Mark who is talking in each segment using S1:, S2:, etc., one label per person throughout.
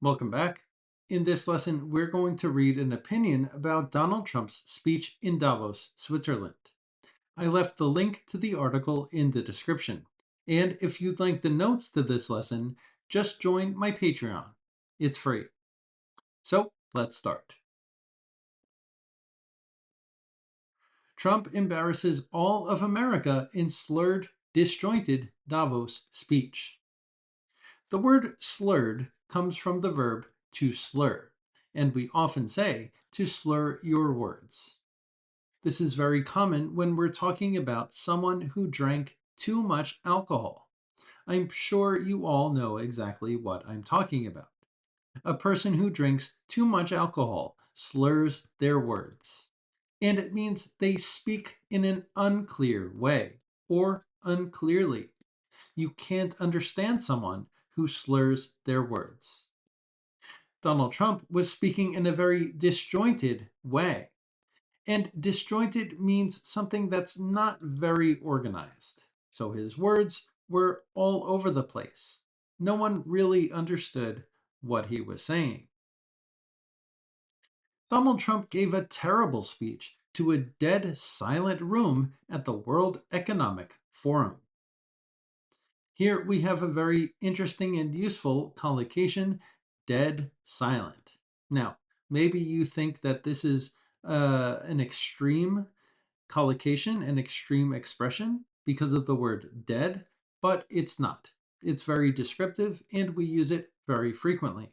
S1: Welcome back. In this lesson, we're going to read an opinion about Donald Trump's speech in Davos, Switzerland. I left the link to the article in the description. And if you'd like the notes to this lesson, just join my Patreon. It's free. So let's start. Trump embarrasses all of America in slurred, disjointed Davos speech. The word slurred comes from the verb to slur, and we often say to slur your words. This is very common when we're talking about someone who drank too much alcohol. I'm sure you all know exactly what I'm talking about. A person who drinks too much alcohol slurs their words, and it means they speak in an unclear way or unclearly. You can't understand someone who slurs their words. Donald Trump was speaking in a very disjointed way. And disjointed means something that's not very organized. So his words were all over the place. No one really understood what he was saying. Donald Trump gave a terrible speech to a dead silent room at the World Economic Forum. Here we have a very interesting and useful collocation, dead silent. Now, maybe you think that this is an extreme collocation, an extreme expression because of the word dead, but it's not. It's very descriptive and we use it very frequently.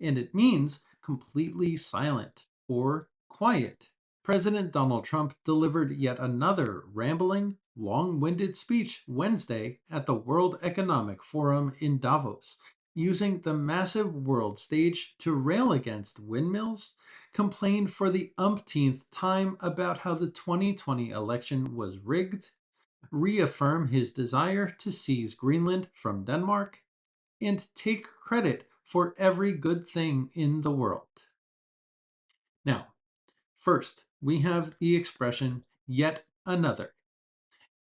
S1: And it means completely silent or quiet. President Donald Trump delivered yet another rambling, long-winded speech Wednesday at the World Economic Forum in Davos, using the massive world stage to rail against windmills, complain for the umpteenth time about how the 2020 election was rigged, reaffirm his desire to seize Greenland from Denmark, and take credit for every good thing in the world. Now, first, we have the expression yet another.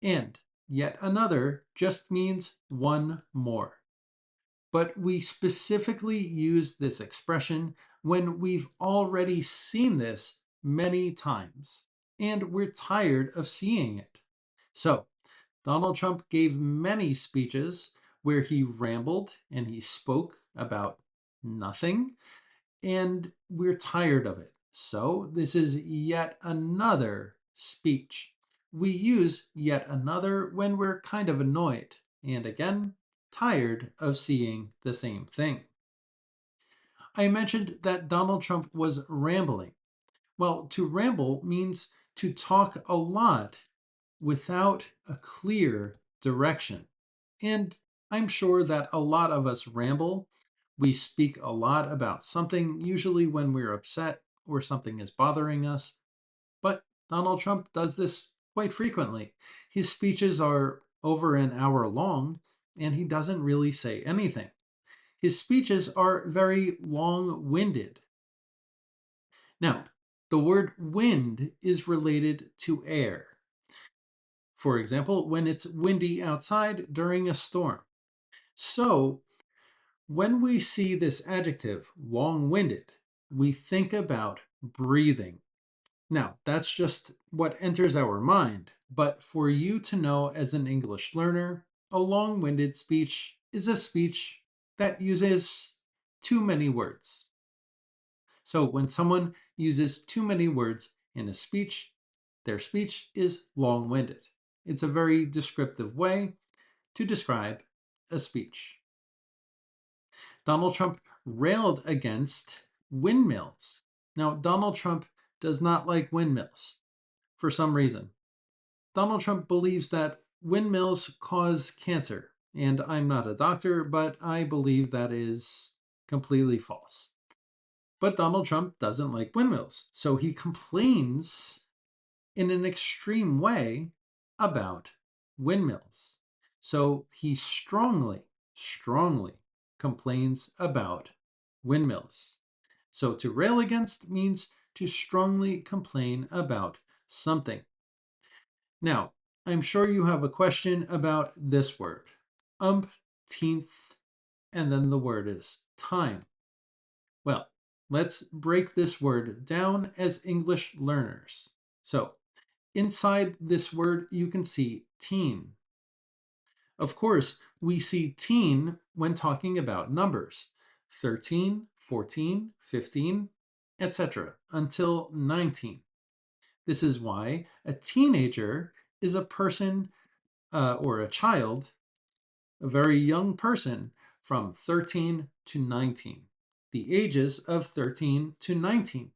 S1: And yet another just means one more. But we specifically use this expression when we've already seen this many times and we're tired of seeing it. So, Donald Trump gave many speeches where he rambled and he spoke about nothing, and we're tired of it. So, this is yet another speech. We use yet another when we're kind of annoyed, and again, tired of seeing the same thing. I mentioned that Donald Trump was rambling. Well, to ramble means to talk a lot without a clear direction. And I'm sure that a lot of us ramble. We speak a lot about something, usually when we're upset or something is bothering us. But Donald Trump does this quite frequently. His speeches are over an hour long, and he doesn't really say anything. His speeches are very long winded. Now, the word wind is related to air. For example, when it's windy outside during a storm. So, when we see this adjective, long winded, we think about breathing. Now, that's just what enters our mind, but for you to know as an English learner, a long winded speech is a speech that uses too many words. So, when someone uses too many words in a speech, their speech is long winded. It's a very descriptive way to describe a speech. Donald Trump railed against windmills. Now, Donald Trump does not like windmills for some reason. Donald Trump believes that windmills cause cancer, and I'm not a doctor, but I believe that is completely false. But Donald Trump doesn't like windmills, so he complains in an extreme way about windmills. So he strongly complains about windmills. So to rail against means to strongly complain about something. Now, I'm sure you have a question about this word, umpteenth, and then the word is time. Well, let's break this word down as English learners. So, inside this word, you can see teen. Of course, we see teen when talking about numbers 13, 14, 15, etc., until 19. This is why a teenager is a person or a child, a very young person from 13 to 19, the ages of 13 to 19.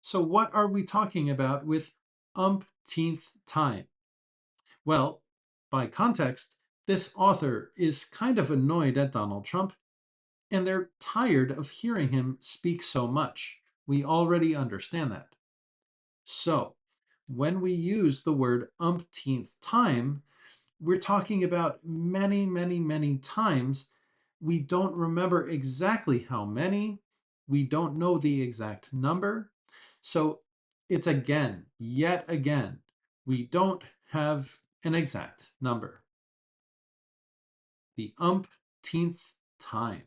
S1: So, what are we talking about with umpteenth time? Well, by context, this author is kind of annoyed at Donald Trump, and they're tired of hearing him speak so much. We already understand that. So, when we use the word umpteenth time, we're talking about many, many, many times. We don't remember exactly how many. We don't know the exact number. So it's again, yet again, we don't have an exact number. The umpteenth time.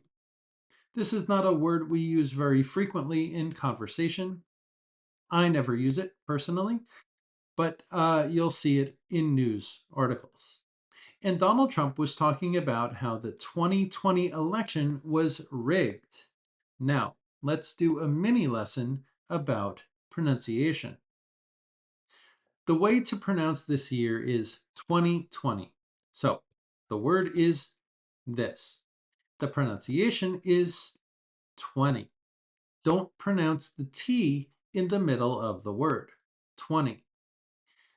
S1: This is not a word we use very frequently in conversation. I never use it personally, but you'll see it in news articles. And Donald Trump was talking about how the 2020 election was rigged. Now, let's do a mini lesson about pronunciation. The way to pronounce this year is 2020. So, the word is this. The pronunciation is 20. Don't pronounce the T in the middle of the word. 20.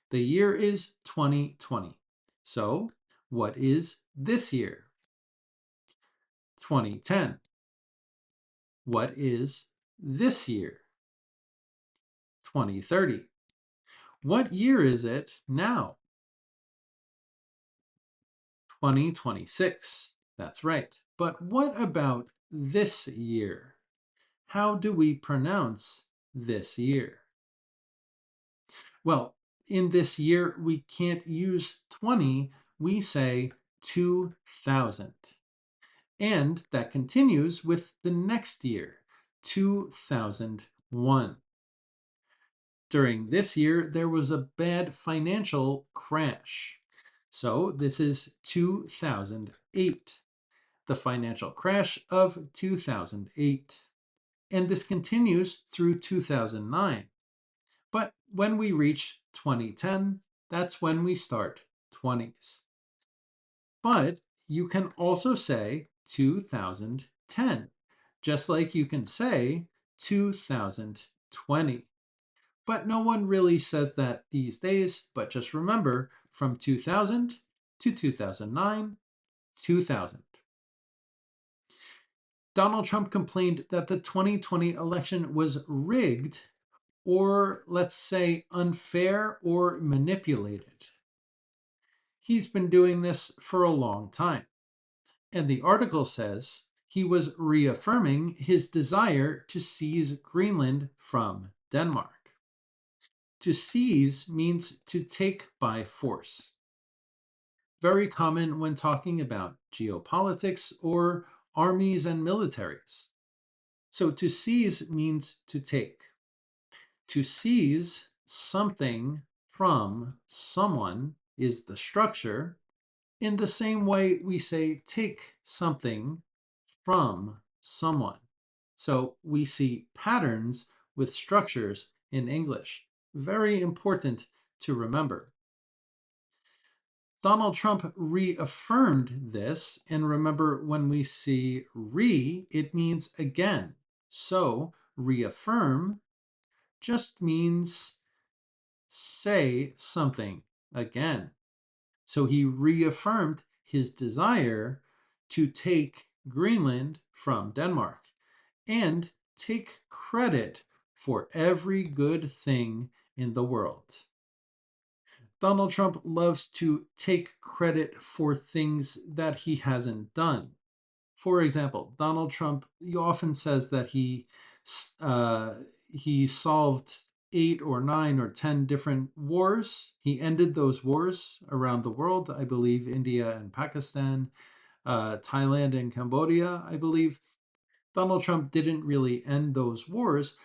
S1: The year is 2020. So, what is this year? 2010. What is this year? 2030. What year is it now? 2026. That's right. But what about this year? How do we pronounce this year? Well, in this year, we can't use 20, we say 2000. And that continues with the next year, 2001. During this year, there was a bad financial crash. So this is 2008, the financial crash of 2008. And this continues through 2009. But when we reach 2010, that's when we start 20s. But you can also say 2010, just like you can say 2020. But no one really says that these days, but just remember from 2000 to 2009, 2000. Donald Trump complained that the 2020 election was rigged, or let's say unfair or manipulated. He's been doing this for a long time. And the article says he was reaffirming his desire to seize Greenland from Denmark. To seize means to take by force. Very common when talking about geopolitics or armies and militaries. So to seize means to take. To seize something from someone is the structure. In the same way we say take something from someone. So we see patterns with structures in English. Very important to remember. Donald Trump reaffirmed this, and remember when we see re, it means again. So reaffirm just means say something again. So he reaffirmed his desire to take Greenland from Denmark and take credit for every good thing in the world. Donald Trump loves to take credit for things that he hasn't done. For example, Donald Trump often says that he solved 8 or 9 or 10 different wars. He ended those wars around the world. I believe India and Pakistan, Thailand and Cambodia, I believe. Donald Trump didn't really end those wars,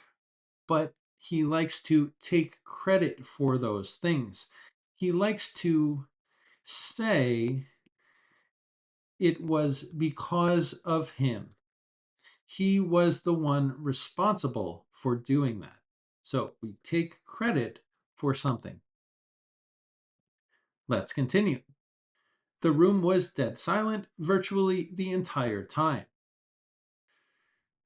S1: but he likes to take credit for those things. He likes to say it was because of him. He was the one responsible for doing that. So we take credit for something. Let's continue. The room was dead silent virtually the entire time.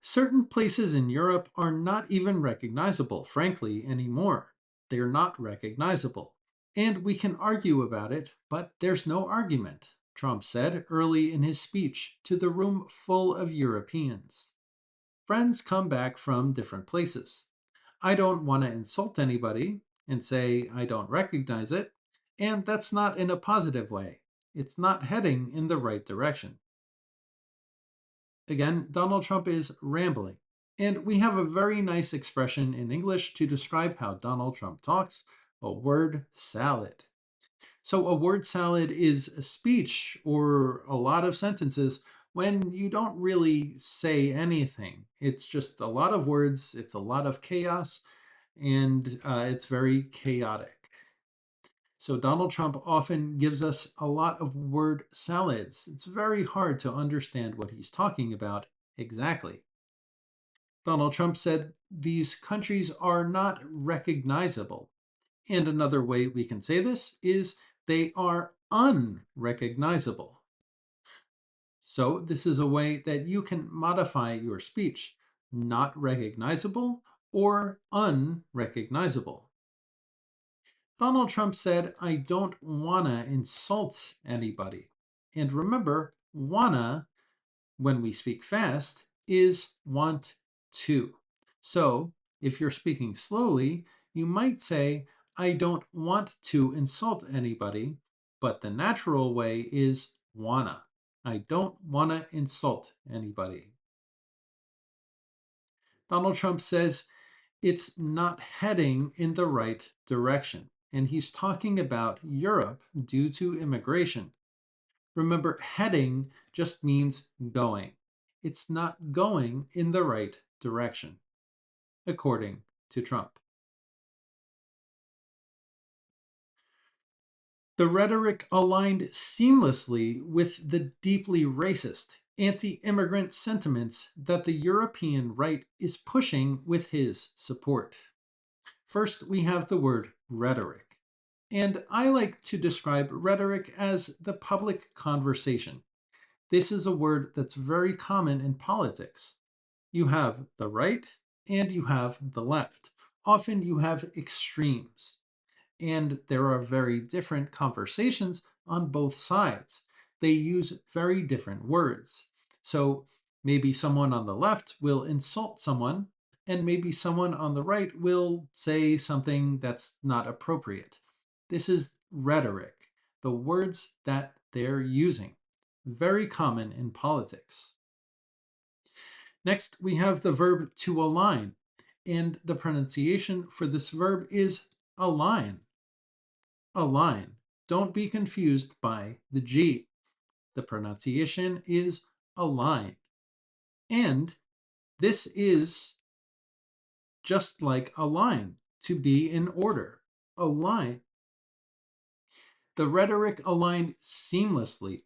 S1: Certain places in Europe are not even recognizable, frankly, anymore. They're not recognizable. And we can argue about it, but there's no argument, Trump said early in his speech to the room full of Europeans. Friends come back from different places. I don't want to insult anybody and say I don't recognize it, and that's not in a positive way. It's not heading in the right direction. Again, Donald Trump is rambling. And we have a very nice expression in English to describe how Donald Trump talks, a word salad. So, a word salad is a speech or a lot of sentences when you don't really say anything. It's just a lot of words, it's a lot of chaos, and it's very chaotic. So, Donald Trump often gives us a lot of word salads. It's very hard to understand what he's talking about exactly. Donald Trump said these countries are not recognizable. And another way we can say this is they are unrecognizable. So, this is a way that you can modify your speech not recognizable or unrecognizable. Donald Trump said, I don't wanna insult anybody. And remember, wanna, when we speak fast, is want to. So, if you're speaking slowly, you might say, I don't want to insult anybody, but the natural way is wanna. I don't wanna insult anybody. Donald Trump says it's not heading in the right direction, and he's talking about Europe due to immigration. Remember, heading just means going. It's not going in the right direction, according to Trump. The rhetoric aligned seamlessly with the deeply racist, anti immigrant sentiments that the European right is pushing with his support. First, we have the word rhetoric. And I like to describe rhetoric as the public conversation. This is a word that's very common in politics. You have the right and you have the left. Often you have extremes, and there are very different conversations on both sides. They use very different words. So maybe someone on the left will insult someone, and maybe someone on the right will say something that's not appropriate. This is rhetoric, the words that they're using. Very common in politics. Next, we have the verb to align, and the pronunciation for this verb is align. Align. Don't be confused by the G. The pronunciation is align. And this is just like align, to be in order. Align. The rhetoric aligned seamlessly.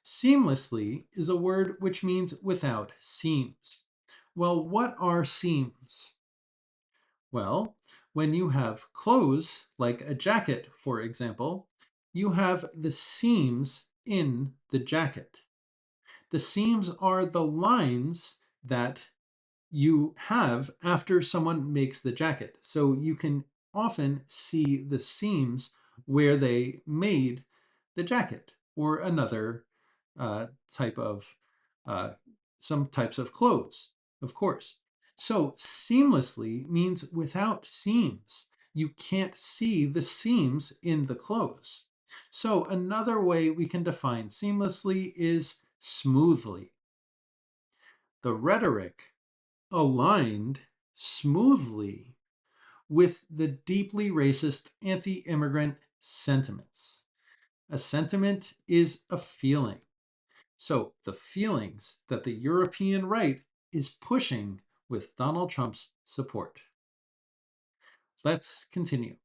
S1: Seamlessly is a word which means without seams. Well, what are seams? Well, when you have clothes, like a jacket, for example, you have the seams in the jacket. The seams are the lines that you have after someone makes the jacket. So you can often see the seams where they made the jacket or another type of some types of clothes, of course. So seamlessly means without seams. You can't see the seams in the clothes. So another way we can define seamlessly is smoothly. The rhetoric aligned smoothly with the deeply racist anti immigrant sentiments. A sentiment is a feeling. So the feelings that the European right is pushing with Donald Trump's support. Let's continue.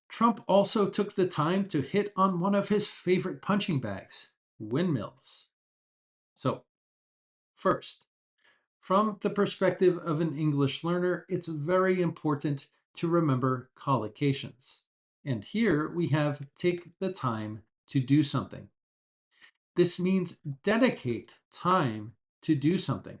S1: Trump also took the time to hit on one of his favorite punching bags, windmills. So, first, from the perspective of an English learner, it's very important to remember collocations. And here we have take the time to do something. This means dedicate time to do something.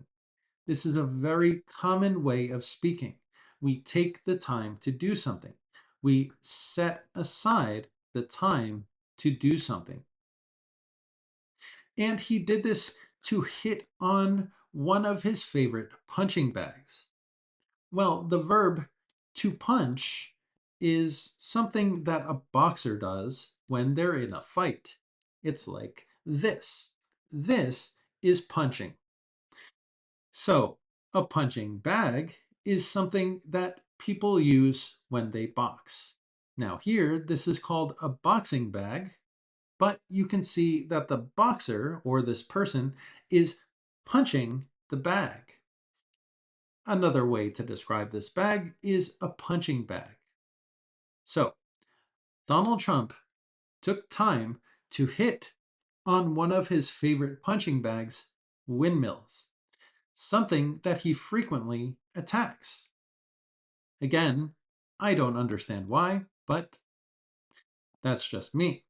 S1: This is a very common way of speaking. We take the time to do something. We set aside the time to do something. And he did this to hit on one of his favorite punching bags. Well, the verb to punch is something that a boxer does when they're in a fight. It's like this. This is punching. So, a punching bag is something that people use when they box. Now, here, this is called a boxing bag, but you can see that the boxer or this person is punching the bag. Another way to describe this bag is a punching bag. So, Donald Trump took time to hit on one of his favorite punching bags, windmills, something that he frequently attacks. Again, I don't understand why, but that's just me.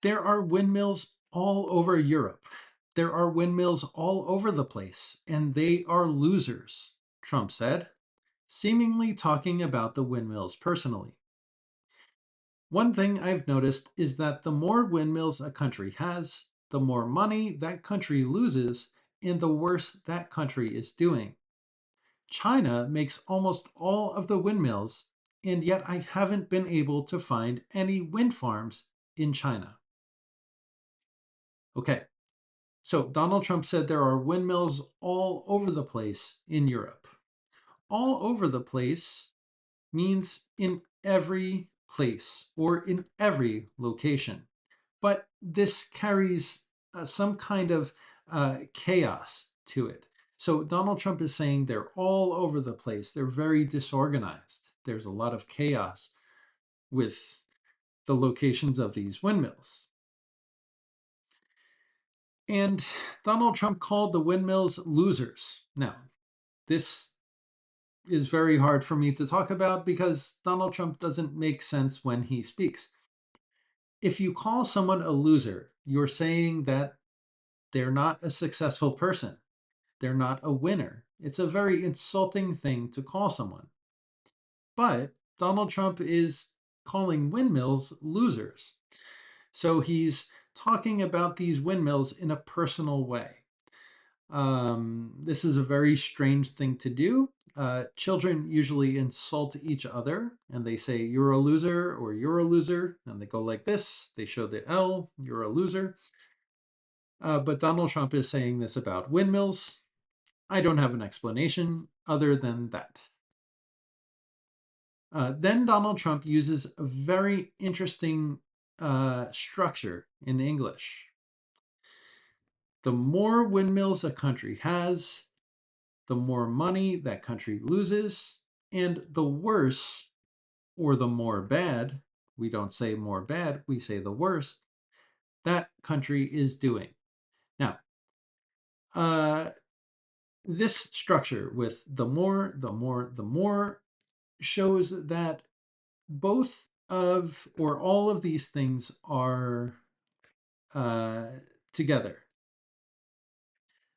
S1: There are windmills all over Europe. There are windmills all over the place, and they are losers, Trump said, seemingly talking about the windmills personally. One thing I've noticed is that the more windmills a country has, the more money that country loses, and the worse that country is doing. China makes almost all of the windmills, and yet I haven't been able to find any wind farms in China. Okay, so Donald Trump said there are windmills all over the place in Europe. All over the place means in every place or in every location. But this carries some kind of chaos to it. So Donald Trump is saying they're all over the place. They're very disorganized. There's a lot of chaos with the locations of these windmills. And Donald Trump called the windmills losers. Now, this is very hard for me to talk about because Donald Trump doesn't make sense when he speaks. If you call someone a loser, you're saying that they're not a successful person. They're not a winner. It's a very insulting thing to call someone. But Donald Trump is calling windmills losers. So he's talking about these windmills in a personal way. This is a very strange thing to do. Children usually insult each other and they say, "You're a loser," or "You're a loser." And they go like this. They show the L, "You're a loser." But Donald Trump is saying this about windmills. I don't have an explanation other than that. Then Donald Trump uses a very interesting structure in English. The more windmills a country has, the more money that country loses, and the worse, or the more bad, we don't say more bad, we say the worse, that country is doing. Now, this structure with the more shows that both of or all of these things are together.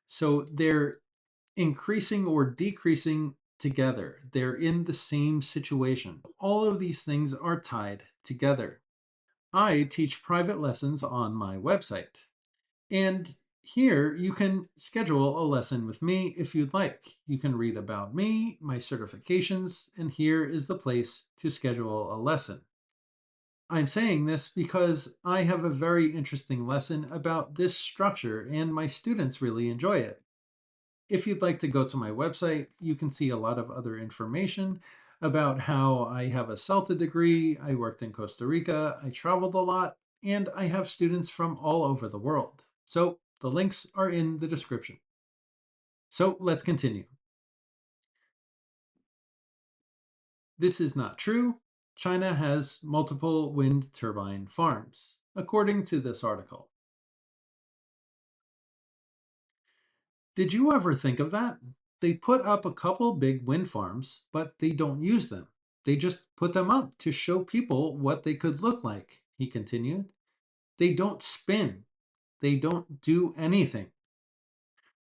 S1: So they're increasing or decreasing together. They're in the same situation. All of these things are tied together. I teach private lessons on my website. And here you can schedule a lesson with me if you'd like. You can read about me, my certifications, and here is the place to schedule a lesson. I'm saying this because I have a very interesting lesson about this structure and my students really enjoy it. If you'd like to go to my website, you can see a lot of other information about how I have a CELTA degree, I worked in Costa Rica, I traveled a lot, and I have students from all over the world. So The links are in the description. So let's continue. This is not true. China has multiple wind turbine farms, according to this article. Did you ever think of that? They put up a couple big wind farms, but they don't use them. They just put them up to show people what they could look like, he continued. They don't spin. They don't do anything.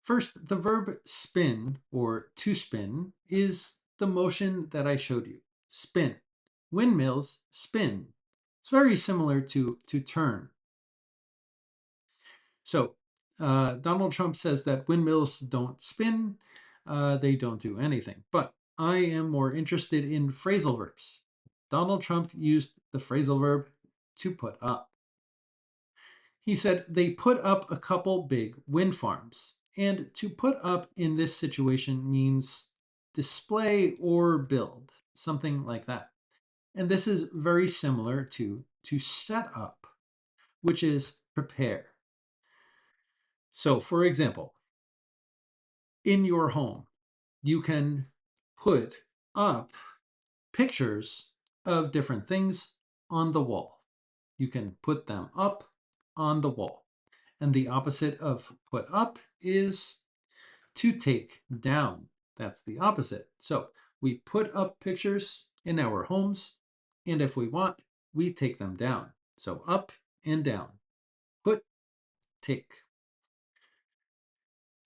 S1: First, the verb spin or to spin is the motion that I showed you. Spin. Windmills spin. It's very similar to turn. So Donald Trump says that windmills don't spin, they don't do anything. But I am more interested in phrasal verbs. Donald Trump used the phrasal verb to put up. He said they put up a couple big wind farms. And to put up in this situation means display or build, something like that. And this is very similar to set up, which is prepare. So, for example, in your home, you can put up pictures of different things on the wall. You can put them up on the wall. And the opposite of put up is to take down. That's the opposite. So we put up pictures in our homes, and if we want, we take them down. So up and down. Put, take.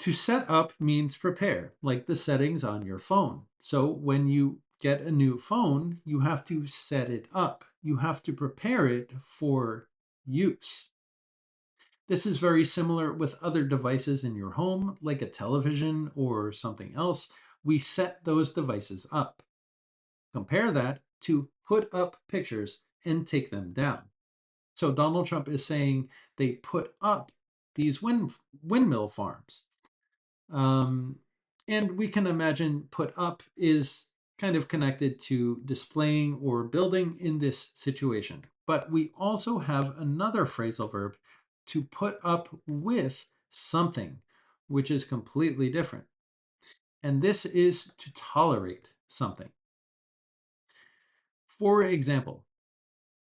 S1: To set up means prepare, like the settings on your phone. So when you get a new phone, you have to set it up. You have to prepare it for use. This is very similar with other devices in your home, like a television or something else. We set those devices up. Compare that to put up pictures and take them down. So Donald Trump is saying they put up these windmill farms. And we can imagine put up is kind of connected to displaying or building in this situation. But we also have another phrasal verb to put up with something, which is completely different. And this is to tolerate something. For example,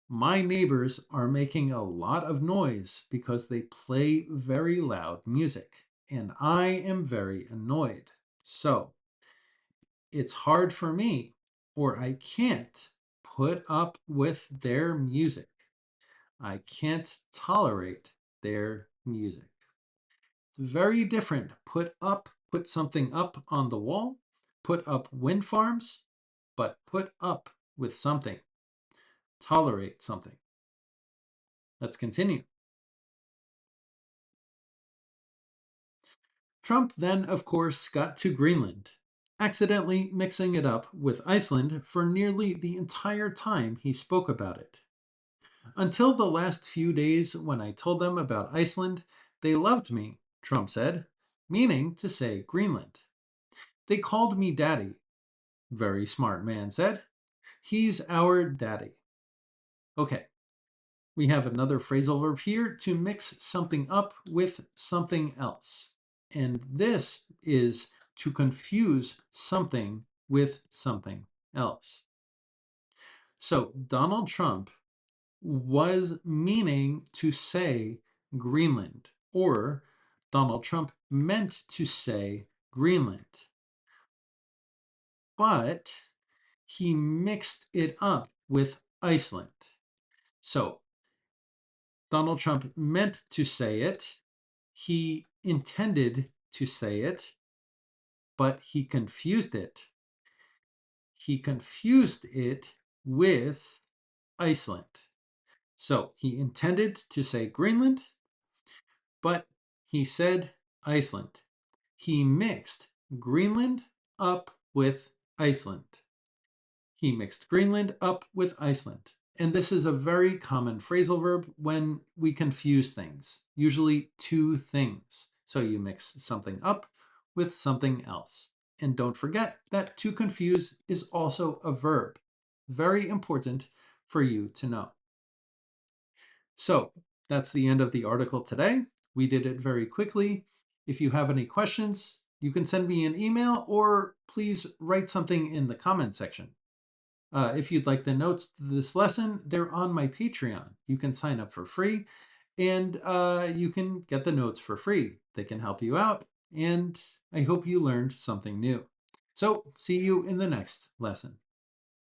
S1: my neighbors are making a lot of noise because they play very loud music, and I am very annoyed. So it's hard for me, or I can't put up with their music. I can't tolerate their music. It's very different. Put something up on the wall, put up wind farms, but put up with something. Tolerate something. Let's continue. Trump then, of course, got to Greenland, accidentally mixing it up with Iceland for nearly the entire time he spoke about it. Until the last few days when I told them about Iceland, they loved me, Trump said, meaning to say Greenland. They called me daddy. Very smart man said. He's our daddy. Okay, we have another phrasal verb here to mix something up with something else. And this is to confuse something with something else. So Donald Trump was meaning to say Greenland, or Donald Trump meant to say Greenland. But he mixed it up with Iceland. So Donald Trump meant to say it, he intended to say it, but he confused it. He confused it with Iceland. So he intended to say Greenland, but he said Iceland. He mixed Greenland up with Iceland. He mixed Greenland up with Iceland. And this is a very common phrasal verb when we confuse things, usually two things. So you mix something up with something else. And don't forget that to confuse is also a verb. Very important for you to know. So that's the end of the article today. We did it very quickly. If you have any questions, you can send me an email or please write something in the comment section. If you'd like the notes to this lesson, they're on my Patreon. You can sign up for free and you can get the notes for free. They can help you out, and I hope you learned something new. So, see you in the next lesson.